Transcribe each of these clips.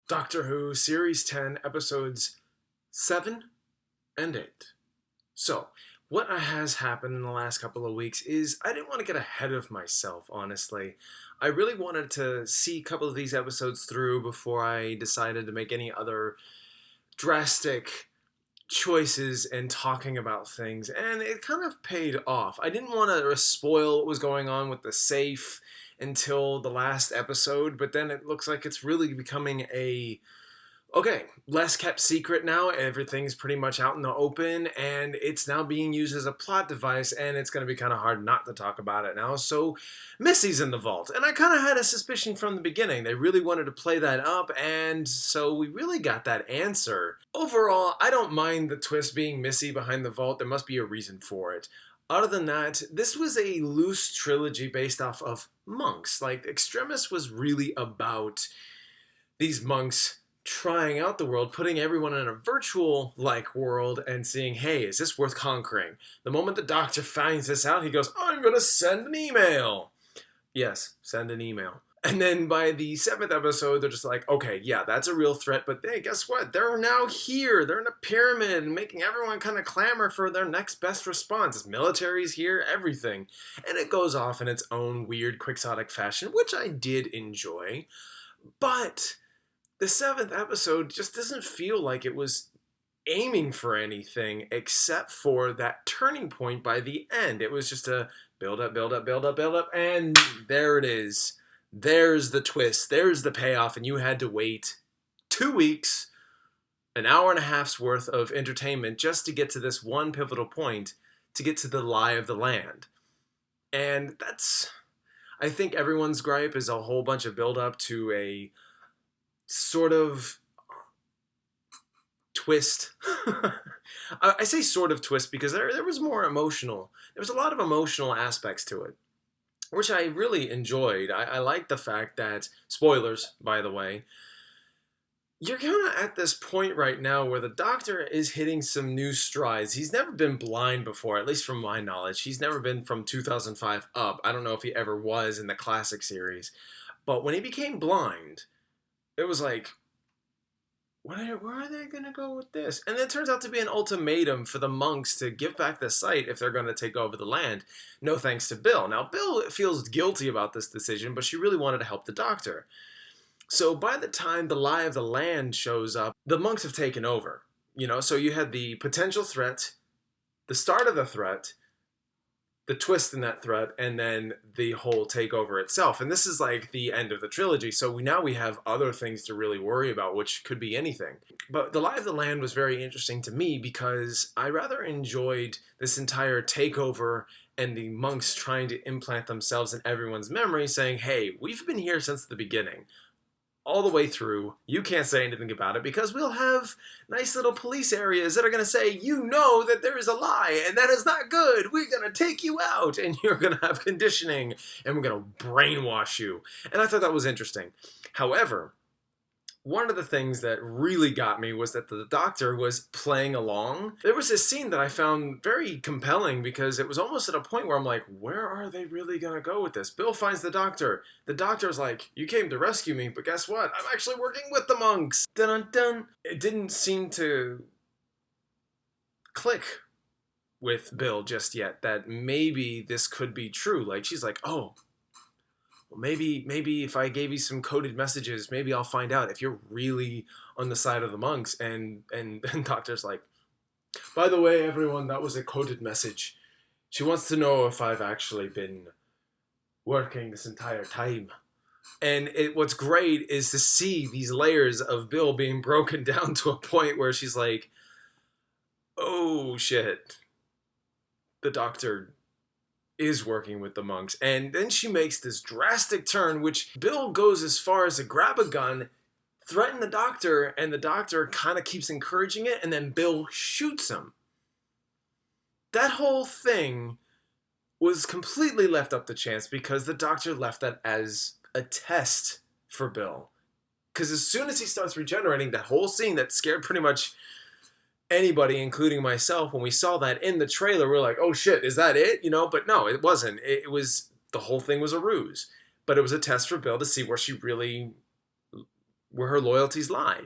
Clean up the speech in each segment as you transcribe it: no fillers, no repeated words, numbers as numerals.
Doctor Who, Series 10, Episodes 7 and 8. So, what has happened in the last couple of weeks is I didn't want to get ahead of myself, honestly. I really wanted to see a couple of these episodes through before I decided to make any other drastic choices and talking about things, and it kind of paid off. I didn't want to spoil what was going on with the safe until the last episode, but then it looks like it's really becoming less kept secret now. Everything's pretty much out in the open, and it's now being used as a plot device, and it's going to be kind of hard not to talk about it now. So, Missy's in the vault, and I kind of had a suspicion from the beginning. They really wanted to play that up, and so we really got that answer. Overall, I don't mind the twist being Missy behind the vault. There must be a reason for it. Other than that, this was a loose trilogy based off of monks. Like, Extremis was really about these monks trying out the world, putting everyone in a virtual-like world and seeing, hey, is this worth conquering? The moment the Doctor finds this out, he goes, I'm going to send an email. Yes, send an email. And then by the 7th episode, they're just like, okay, yeah, that's a real threat, but hey, guess what? They're now here. They're in a pyramid and making everyone kind of clamor for their next best response. Military's here, everything. And it goes off in its own weird, quixotic fashion, which I did enjoy. But the 7th episode just doesn't feel like it was aiming for anything except for that turning point by the end. It was just a build up, build up, build up, build up, and there it is. There's the twist. There's the payoff, and you had to wait 2 weeks, an hour and a half's worth of entertainment just to get to this one pivotal point, to get to the lie of the land. And that's, I think everyone's gripe is a whole bunch of build up to a sort of twist. I say sort of twist because there was more emotional. There was a lot of emotional aspects to it, which I really enjoyed. I like the fact that, spoilers, by the way, you're kind of at this point right now where the Doctor is hitting some new strides. He's never been blind before, at least from my knowledge. He's never been from 2005 up. I don't know if he ever was in the classic series. But when he became blind, it was like, where are they going to go with this? And it turns out to be an ultimatum for the monks to give back the site if they're going to take over the land. No thanks to Bill. Now, Bill feels guilty about this decision, but she really wanted to help the Doctor. So by the time the lie of the land shows up, the monks have taken over. So you had the potential threat, the start of the threat, the twist in that threat, and then the whole takeover itself. And this is like the end of the trilogy, so we have other things to really worry about, which could be anything. But The Lie of the Land was very interesting to me because I rather enjoyed this entire takeover and the monks trying to implant themselves in everyone's memory, saying, hey, we've been here since the beginning. All the way through. You can't say anything about it because we'll have nice little police areas that are going to say, you know that there is a lie and that is not good. We're going to take you out and you're going to have conditioning and we're going to brainwash you. And I thought that was interesting. However, one of the things that really got me was that the Doctor was playing along. There was this scene that I found very compelling because it was almost at a point where I'm like, where are they really going to go with this? Bill finds the Doctor. The Doctor's like, you came to rescue me, but guess what? I'm actually working with the monks. Dun-dun-dun. It didn't seem to click with Bill just yet that maybe this could be true. Like, she's like, oh, well, maybe if I gave you some coded messages, maybe I'll find out if you're really on the side of the monks. And Doctor's like, by the way, everyone, that was a coded message. She wants to know if I've actually been working this entire time. And what's great is to see these layers of Bill being broken down to a point where she's like, oh shit, the Doctor is working with the monks. And then she makes this drastic turn, which Bill goes as far as to grab a gun, threaten the Doctor, and the Doctor kind of keeps encouraging it, and then Bill shoots him. That whole thing was completely left up to chance because the Doctor left that as a test for Bill. Because as soon as he starts regenerating, that whole scene that scared pretty much anybody, including myself, when we saw that in the trailer, we're like, oh shit, is that it? But no, it wasn't. It was, the whole thing was a ruse. But it was a test for Bill to see where she really where her loyalties lie.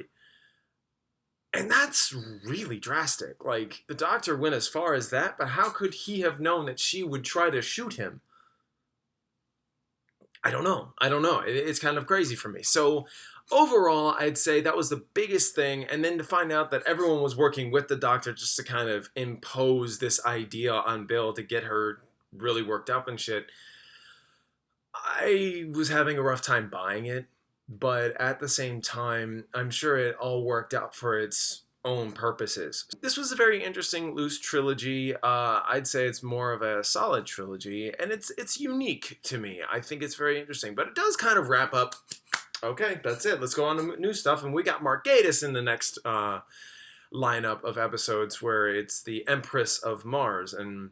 And that's really drastic. Like, the Doctor went as far as that, but how could he have known that she would try to shoot him? I don't know. I don't know. It's kind of crazy for me. So overall, I'd say that was the biggest thing. And then to find out that everyone was working with the Doctor just to kind of impose this idea on Bill to get her really worked up and shit, I was having a rough time buying it. But at the same time, I'm sure it all worked out for its own purposes. This was a very interesting loose trilogy. I'd say it's more of a solid trilogy, and it's unique to me. I think it's very interesting, but it does kind of wrap up. Okay, that's it. Let's go on to new stuff, and we got Mark Gatiss in the next lineup of episodes, where it's the Empress of Mars, and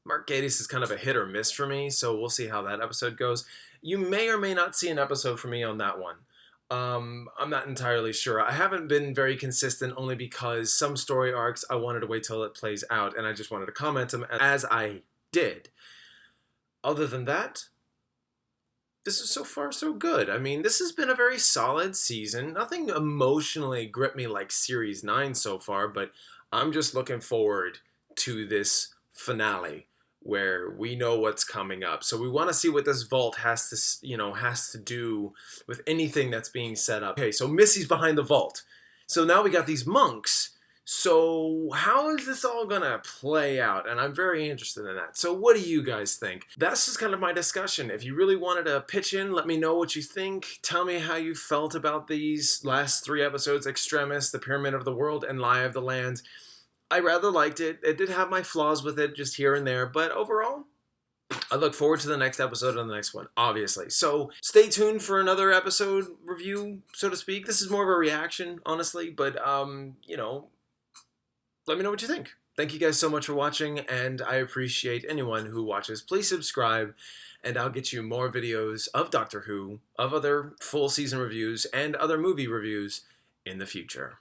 Mark Gatiss is kind of a hit or miss for me, so we'll see how that episode goes. You may or may not see an episode from me on that one. I'm not entirely sure. I haven't been very consistent only because some story arcs I wanted to wait till it plays out, and I just wanted to comment them as I did. Other than that, this is so far so good. I mean, this has been a very solid season. Nothing emotionally gripped me like Series 9 so far, but I'm just looking forward to this finale where we know what's coming up. So we want to see what this vault has to do with anything that's being set up. Okay, so Missy's behind the vault. So now we got these monks. So how is this all gonna play out? And I'm very interested in that. So what do you guys think? That's just kind of my discussion. If you really wanted to pitch in, let me know what you think. Tell me how you felt about these last 3 episodes, Extremis, The Pyramid of the World, and Lie of the Land. I rather liked it. It did have my flaws with it just here and there, but overall, I look forward to the next episode and the next one, obviously. So stay tuned for another episode review, so to speak. This is more of a reaction, honestly, but, let me know what you think. Thank you guys so much for watching, and I appreciate anyone who watches. Please subscribe, and I'll get you more videos of Doctor Who, of other full season reviews, and other movie reviews in the future.